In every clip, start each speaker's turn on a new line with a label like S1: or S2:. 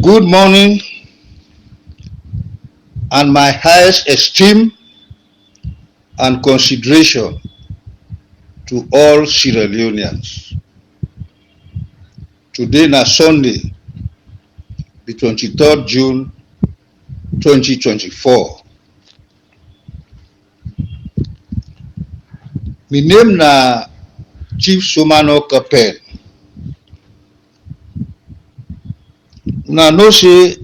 S1: Good morning and my highest esteem and consideration to all Sierra Leoneans. Today na Sunday, the 23rd June 2024. My name na Chief Sumano Kapen. Una know say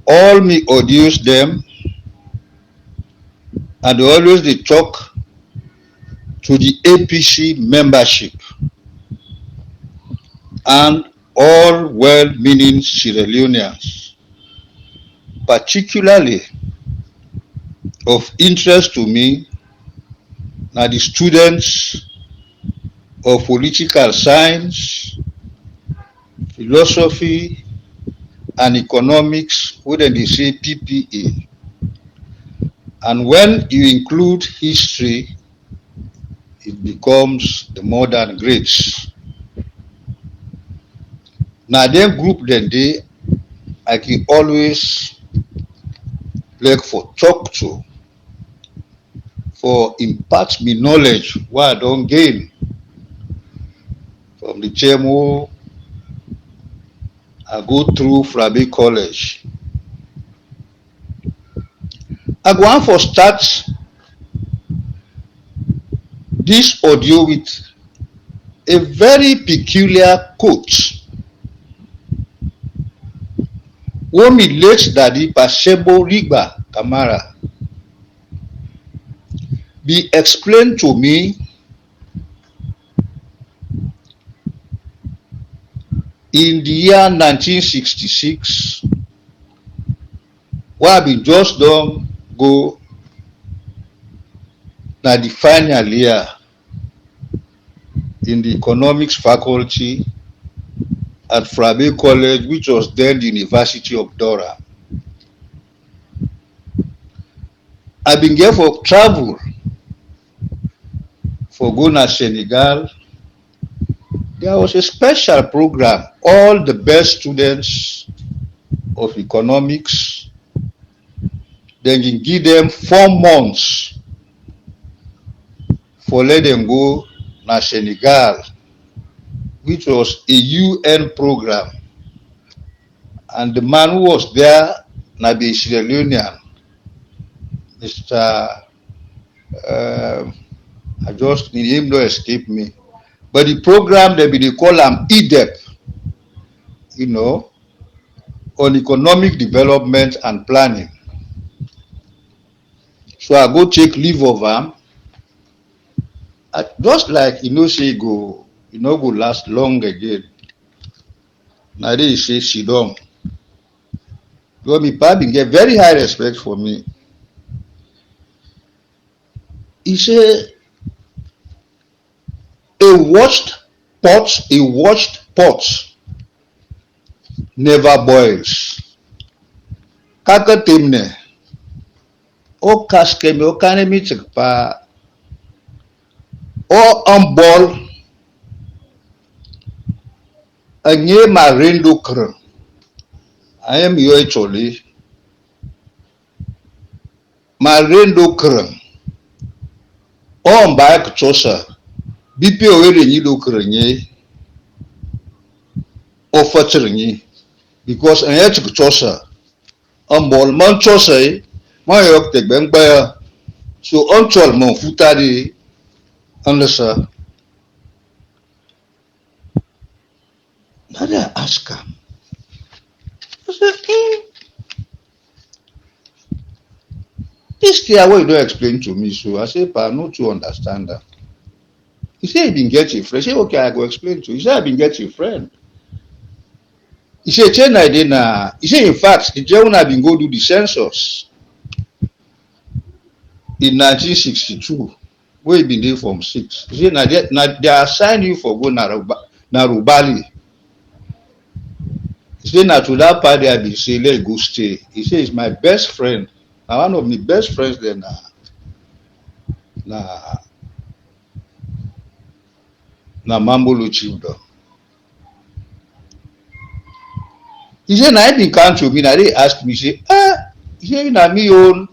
S1: all me audios them and they always dey talk to the APC membership and all well-meaning Sierra Leoneans, particularly of interest to me na the students of political science, philosophy and economics wey dem dey say PPA, and when you include history it becomes the modern grades. Na dem group dem dey I can always like for talk to, for impart me knowledge wey I don gain from the chairman I go through FREETOWN college. I go want for start this audio with a very peculiar quote wey me late daddy Pasebo Rigba Kamara be explained to me in the year 1966 wey I been just don go na the final year in the economics faculty at FREETOWN college, which was then the University of Durham. I been there for travel for go na Senegal. There was a special program, all the best students of economics, then you give them 4 months for let them go na Senegal, which was a UN program, and the man who was there na be Sierra Leonean, Mr. His name don't escape me, but the program they call him EDEP, on economic development and planning. So I go take leave of him. Just like say go, go last long again. Now they say sit down. Because me papa get very high respect for me. He say a watched pot never boils. Kaka temne o kaskeme o kanemi tsikpa o ambol anye marendo kran. I am yo actually marendo kran o mba kuchosa bipi o wele nyi do kranye o fatsernyi because anye tikuchosa ambol man chosa man yok tek bengba so onchol mon futari unless Nada ask him. I said, this thing what you don't explain to me, so I said, but I not to understand that. He said he been get a friend. I said, okay, I go explain to you. He said, I been get a friend. He said, he said, in fact, the gentleman I been go do the census in 1962, where he been there from 6. He said, now they assign you for go Narubali. He said, now to that party I been say, let go stay. He said, it's my best friend. Now one of my best friends there na Mambolo Chiefdom. He said, "Na him come to me, na they ask me, say, he say, na me own.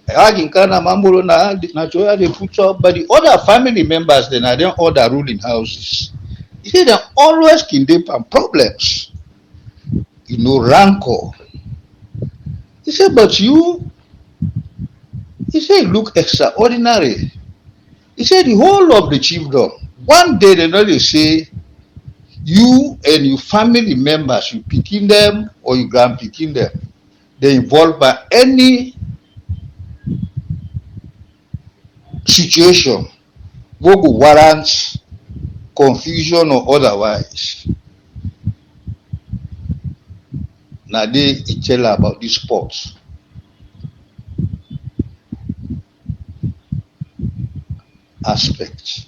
S1: Aginkana Mamuro na Choya they put up, but the other family members then are then other ruling houses. He said they always kidnap and problems, rancor. He said, but you, he said, look extraordinary. He said the whole of the chiefdom. One day they know they say you and your family members, you picking them or you grand picking them, they involved by any situation, what go warrant confusion or otherwise. Now they tell about this sports aspect.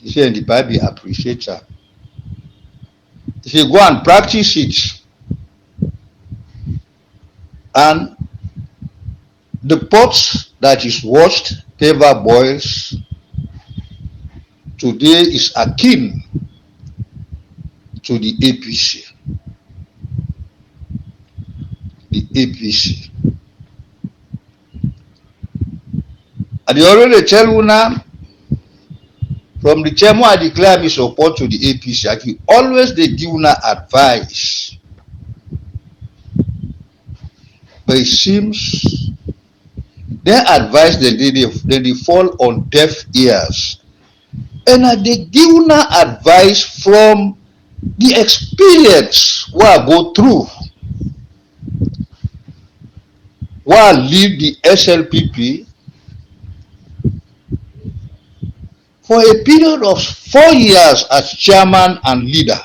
S1: He said in the Bible appreciate her. He said go and practice it. And the pot that is washed never boils. Today is akin to the APC. The APC. And they already tell you now, from the chairman I declare my support to the APC, I can always they give you advice. But it seems their advice they fall on deaf ears. And they give you advice from the experience what I go through. What I lead the SLPP for a period of 4 years as chairman and leader.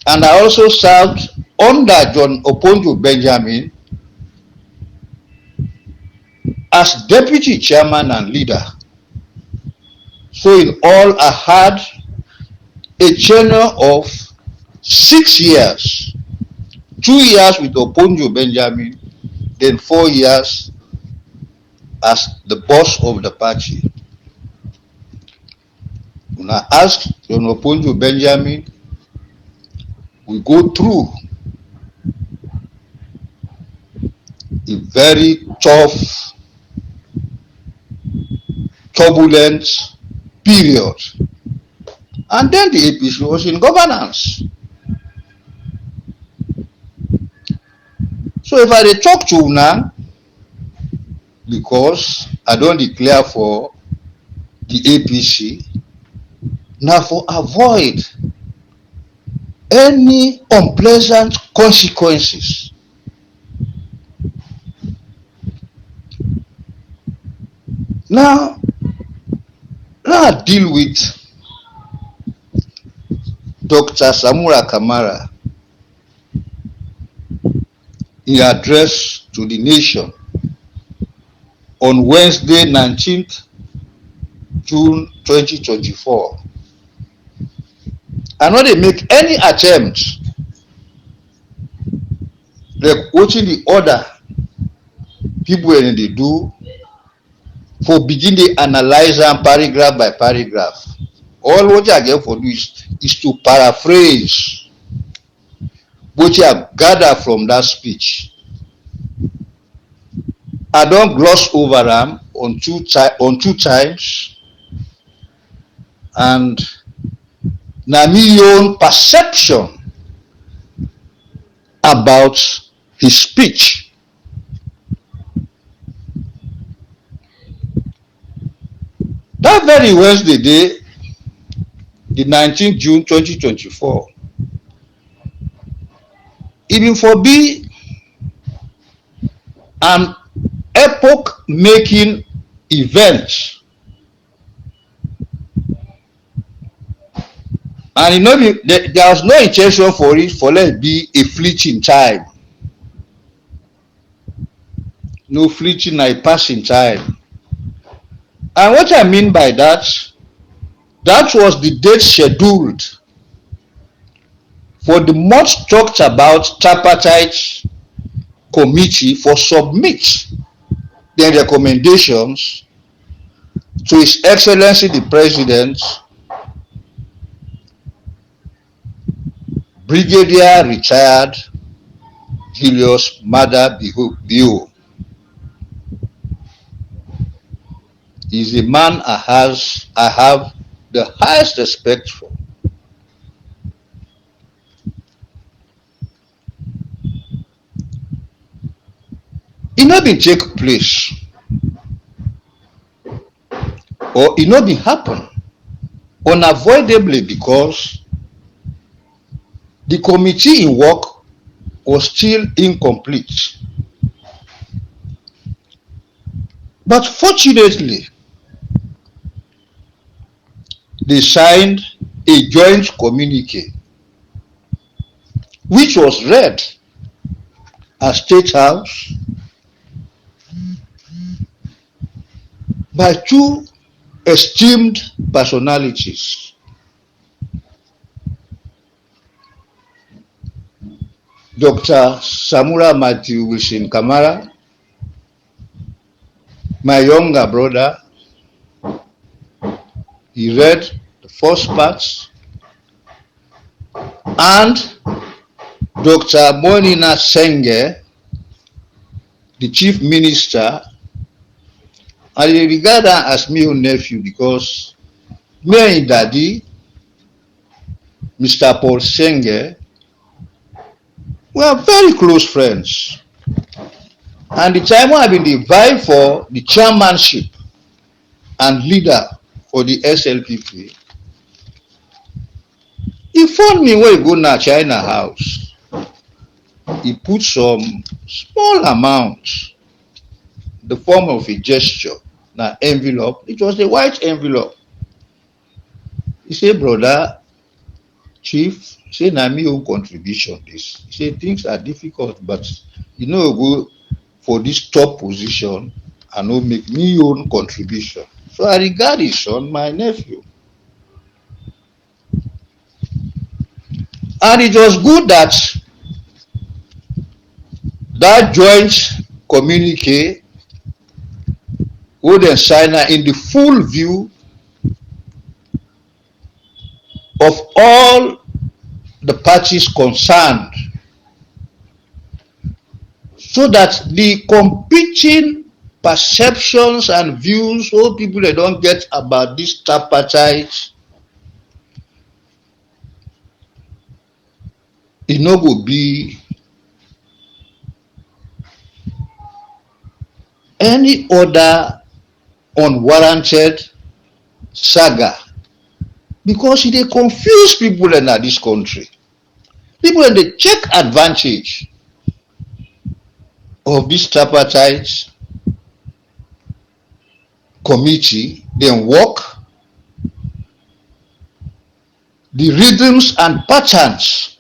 S1: And I also served under John Oponjo Benjamin as deputy chairman and leader. So in all, I had a tenure of 6 years. 2 years with Oponjo Benjamin, then 4 years as the boss of the party. When I asked John Oponjo Benjamin, we go through a very tough, turbulent period. And then the APC was in governance. So if I dey talk to una, because I don't declare for the APC, now for avoid any unpleasant consequences. Now I deal with Dr. Samura Kamara in address to the nation on Wednesday, 19th June 2024. I know they make any attempt like watching the other people when they do for begin to analyze them paragraph by paragraph. All what I get for do is to paraphrase what you have gathered from that speech. I don't gloss over them on two times, and na me own perception about his speech. That very Wednesday day, the 19th June 2024, even for be an epoch-making event. And there was no intention for it for let it be a fleeting time. No fleeting, a passing time. And what I mean by that was the date scheduled for the much talked about tripartite committee for submit their recommendations to His Excellency the President Brigadier retired Julius Maada Bio is a man I have the highest respect for. It not been take place or it not been happen unavoidably because the committee in work was still incomplete. But fortunately, they signed a joint communique which was read at State House by two esteemed personalities, Dr. Samura Matthew Wilson Kamara, my younger brother. He read the first part, and Dr. Monina Senge, the chief minister, and they regard her as my own nephew because me and daddy, Mr. Paul Senge, were very close friends. And the time when I been the vie for the chairmanship and leader for the SLPP, he phoned me when he go to China house. He put some small amount, the form of a gesture, na envelope. It was a white envelope. He said, brother, chief, say na me own contribution this. He said things are difficult, but you know go for this top position and no make me own contribution. So I regard his son, my nephew. And it was good that that joint communique would then sign in the full view of all the parties concerned, so that the competing perceptions and views all people they don't get about this tripartite, it no go be any other unwarranted saga, because they confuse people in this country. People and they take advantage of this tripartite committee, then work the rhythms and patterns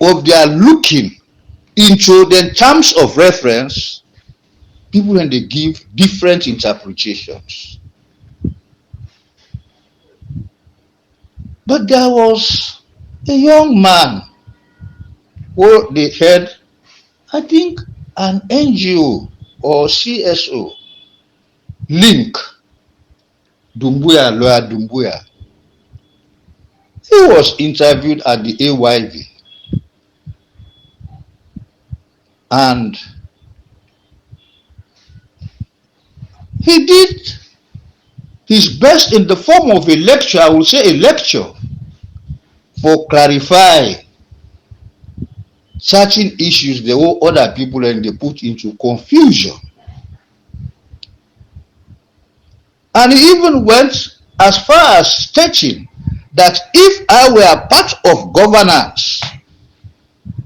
S1: of their looking into the terms of reference. People and they give different interpretations. But there was a young man who they had, I think, an NGO or CSO, Link Dumbuya, lawyer Dumbuya. He was interviewed at the AYV, and he did his best in the form of a lecture, I will say a lecture, for clarify certain issues the whole other people and they put into confusion. And he even went as far as stating that if I were part of governance,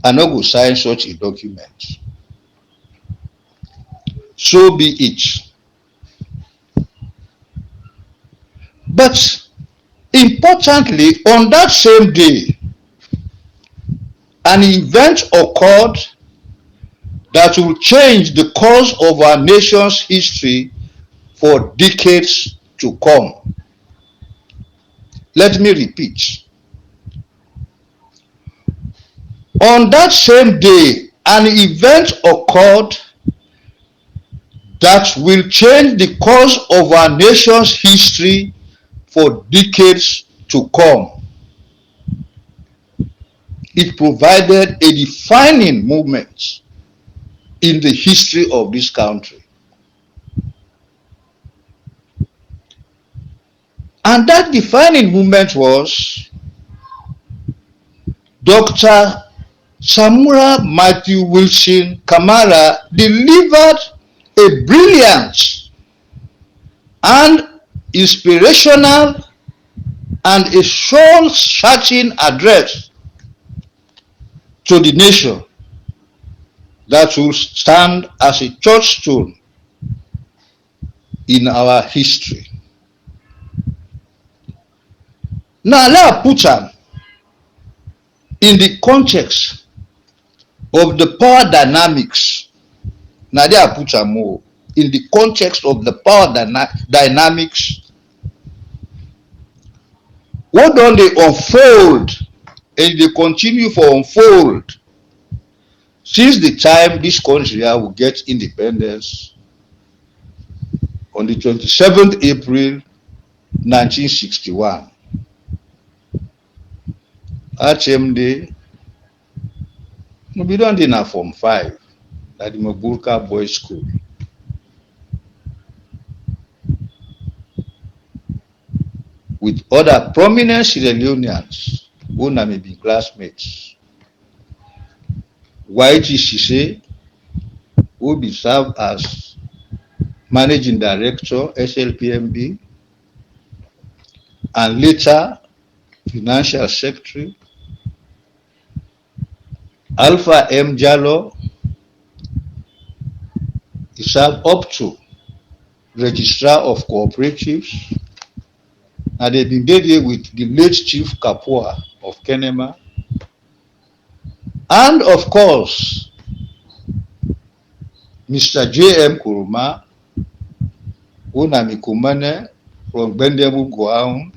S1: I no go sign such a document. So be it. But importantly, on that same day, an event occurred that will change the course of our nation's history for decades to come. Let me repeat. On that same day, an event occurred that will change the course of our nation's history for decades to come. it provided a defining moment in the history of this country. And that defining moment was Dr. Samura Matthew Wilson Kamara delivered a brilliant and inspirational and a soul-searching address to the nation that will stand as a touchstone in our history. Now let's put them in the context of the power dynamics. Now they are put them more in the context of the power dynamics. What don't they unfold and they continue to unfold since the time this country will get independence on the 27th April 1961. HMD, we don't in Form 5 at the Maburka Boys School. With other prominent Sierra Leoneans who may be classmates. YG Sise, who be served as Managing Director, SLPMB, and later Financial Secretary. Alpha M. Jallo, he served up to Registrar of Cooperatives, and they've been there with the late Chief Kapua of Kenema, and of course, Mr. J.M. Kuruma, Unamikumane from Bendemu Goaun,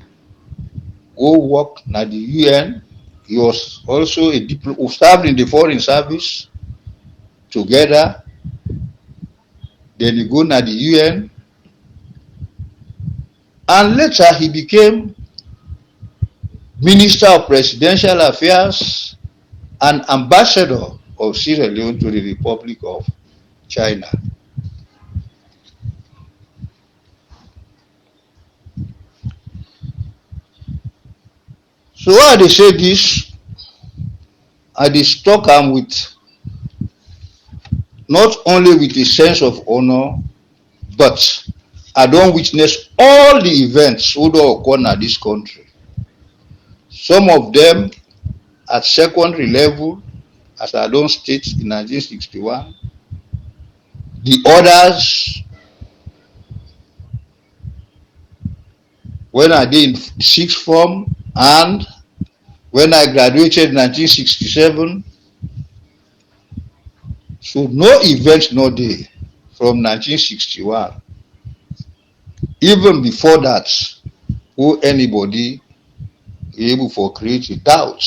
S1: who worked at the UN. He was also who served in the Foreign Service together. Then he go to the UN. And later he became Minister of Presidential Affairs and Ambassador of Sierra Leone to the Republic of China. So why they say this, I stuck am with not only with a sense of honor, but I don't witness all the events who don't occur in this country. Some of them at secondary level, as I don't state in 1961. The others, when I did sixth form and when I graduated in 1967. So no event, no day from 1961. Even before that, who anybody able for create a doubt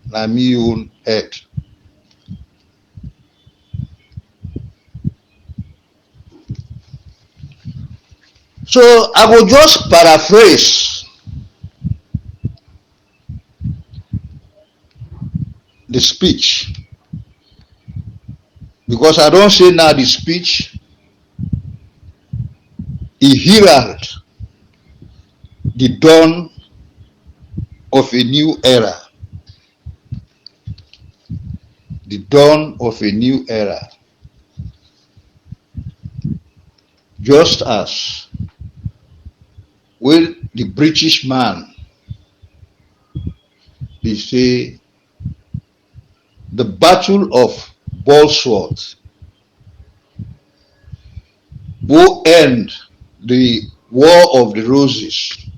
S1: na me own head. So I will just paraphrase the speech, because I don't say now the speech herald the dawn of a new era. The dawn of a new era. Just as when the British man, they say, the Battle of Bolsward will end the War of the Roses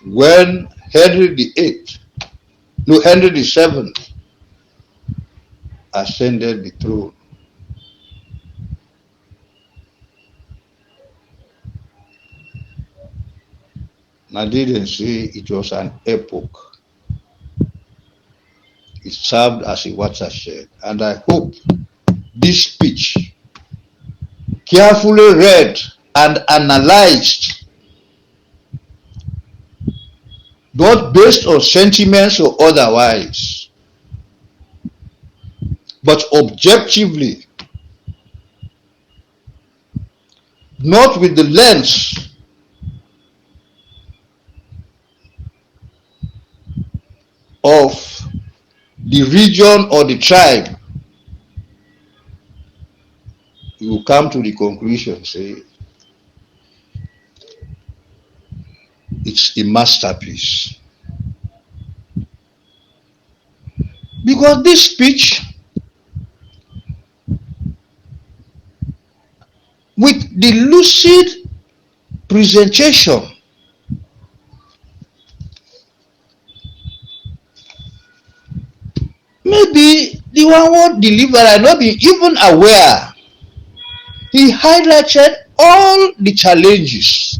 S1: when Henry VIII ascended the throne. I didn't say it was an epoch. It served as a watershed, and I hope this speech, carefully read and analyzed not based on sentiments or otherwise, but objectively, not with the lens of the region or the tribe, you will come to the conclusion, say, it's a masterpiece. Because this speech, with the lucid presentation, maybe the one who deliverer not be even aware. He highlighted all the challenges,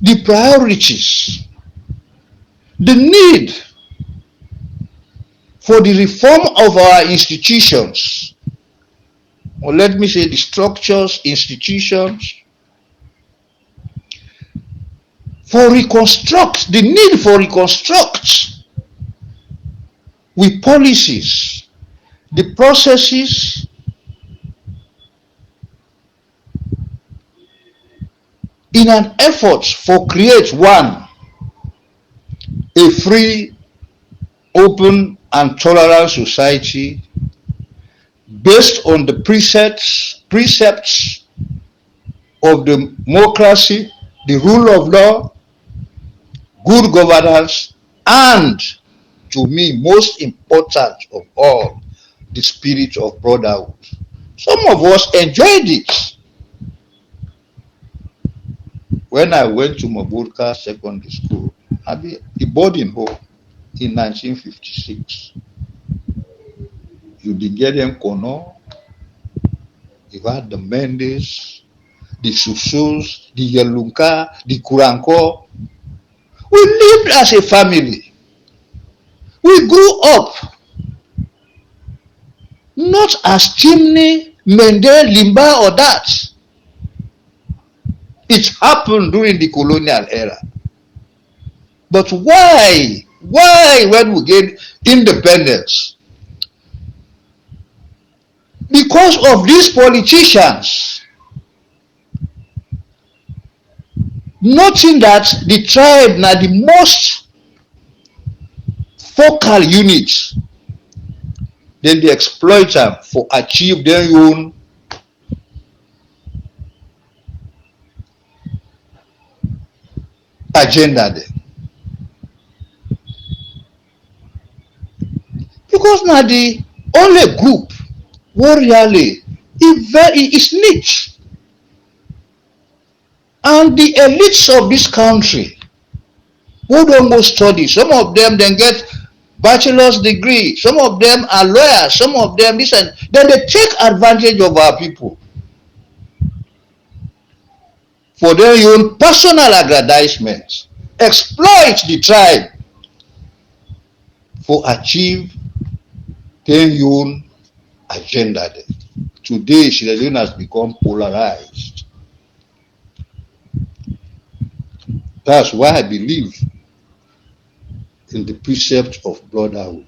S1: the priorities, the need for the reform of our institutions, or let me say the structures, institutions, for reconstruct, the need for reconstruct with policies, the processes, in an effort for create one, a free, open and tolerant society based on the precepts of democracy, the rule of law, good governance, and, to me, most important of all, the spirit of brotherhood. Some of us enjoyed it. When I went to Maburka Secondary School, I mean, the boarding home in 1956, you did get them Kono, you had the Mendes, the Susus, the Yelunka, the Kuranko. We lived as a family. We grew up not as chimney, Mende, Limba, or that. It happened during the colonial era. But why? Why, when we gained independence? Because of these politicians, noting that the tribe now the most focal unit, then they exploit them for achieve their own agenda there. Because now the only group what really is niche. And the elites of this country who don't go study, some of them then get bachelor's degree, some of them are lawyers, some of them this, and then they take advantage of our people for their own personal aggrandizement, exploit the tribe for achieve their own agenda. Today, Sierra Leone has become polarized. That's why I believe in the precept of brotherhood.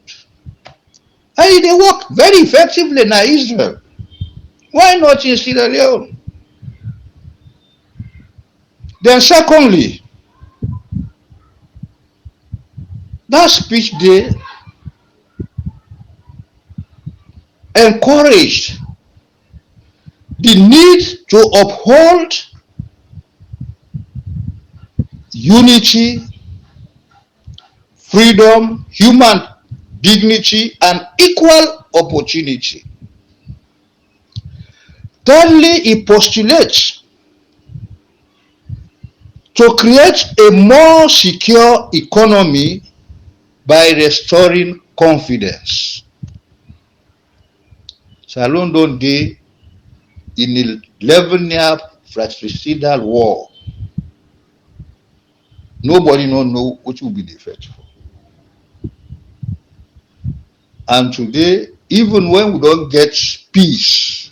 S1: And they work very effectively in Israel. Why not in Sierra Leone? Then secondly, that speech day encouraged the need to uphold unity, freedom, human dignity, and equal opportunity. Thirdly, he postulates to create a more secure economy by restoring confidence. Salon don't dey in a 11-year fratricidal war. Nobody don't know which will be the effect for. And today, even when we don't get peace,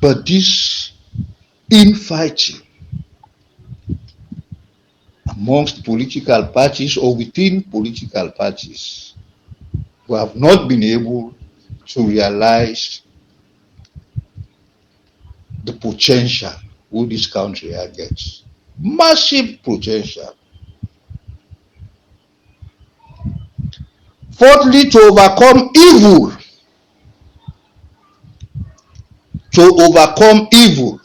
S1: but this infighting amongst political parties or within political parties who have not been able to realize the potential who this country gets. Massive potential. Fourthly, to overcome evil. To overcome evil.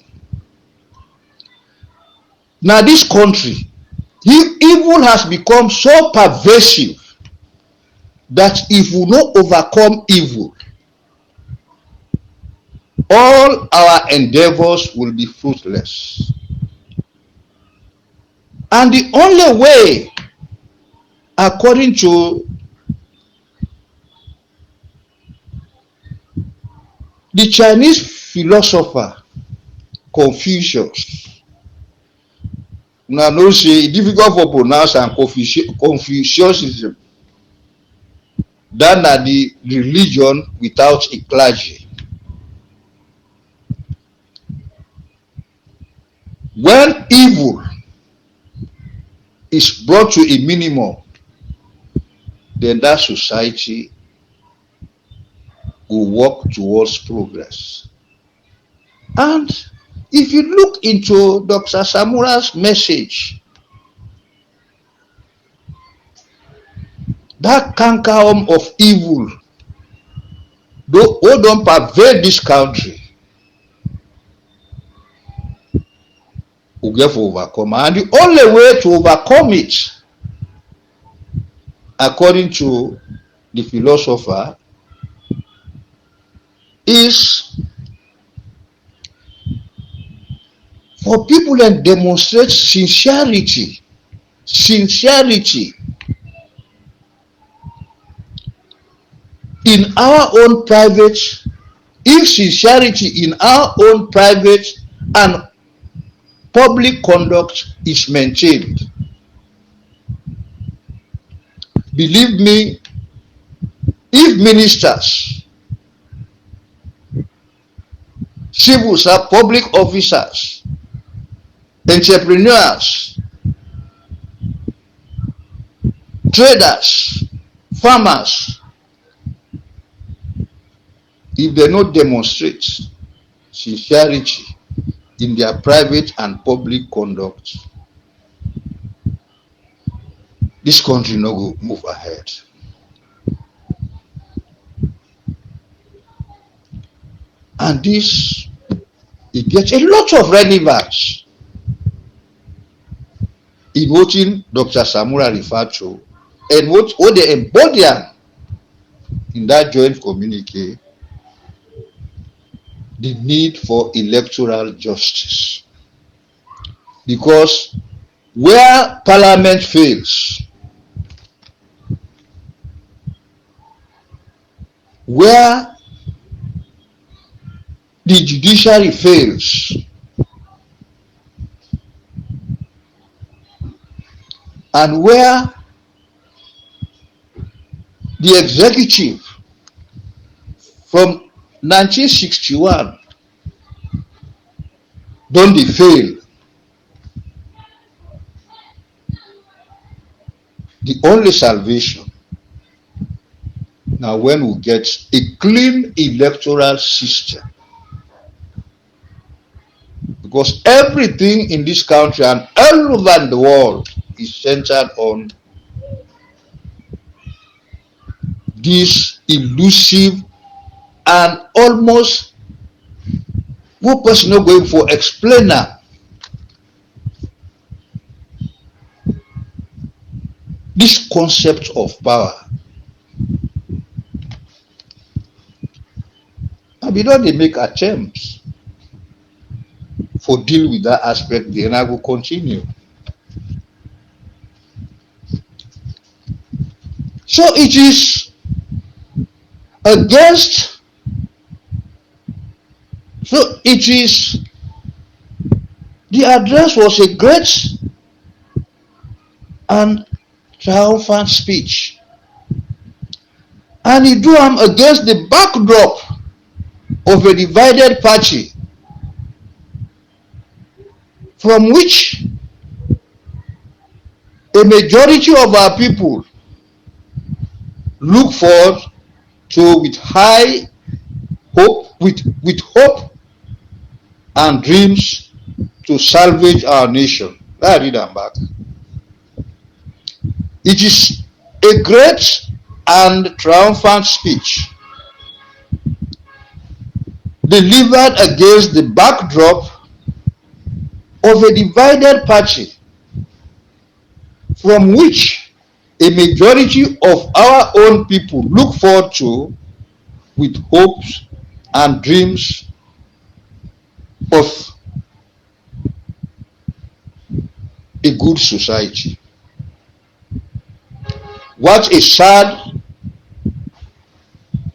S1: Now this country, evil has become so pervasive that if we don't overcome evil, all our endeavors will be fruitless. And the only way, according to the Chinese philosopher Confucius, now no say difficult for pronounce and Confucianism, that na the religion without a clergy. When evil is brought to a minimum, then that society will work towards progress. And if you look into Dr. Samura's message, that cankerworm of evil who don't pervade this country will get to overcome. And the only way to overcome it, according to the philosopher, is for people to demonstrate sincerity in our own private, if sincerity in our own private and public conduct is maintained, believe me, if ministers, civil servants, public officers, entrepreneurs, traders, farmers, if they not demonstrate sincerity in their private and public conduct, this country no go move ahead. And this, it gets a lot of relevance in what Dr. Samura referred to and what they embody in that joint communique, the need for electoral justice. Because where parliament fails, where the judiciary fails, and where the executive from 1961 don't they fail, the only salvation now when we get a clean electoral system, because everything in this country and all over the world is centered on this elusive and almost one person not going for explainer. This concept of power. And we don't make attempts for deal with that aspect, then I will continue. So it is against, so it is, the address was a great and triumphant speech, and he do him against the backdrop of a divided party from which a majority of our people look forward to with high hope, with hope and dreams to salvage our nation. I read them back. It is a great and triumphant speech delivered against the backdrop of a divided party from which a majority of our own people look forward to with hopes and dreams of a good society. What a sad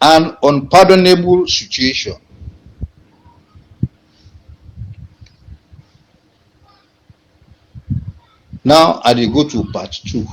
S1: and unpardonable situation. Now I will go to part 2.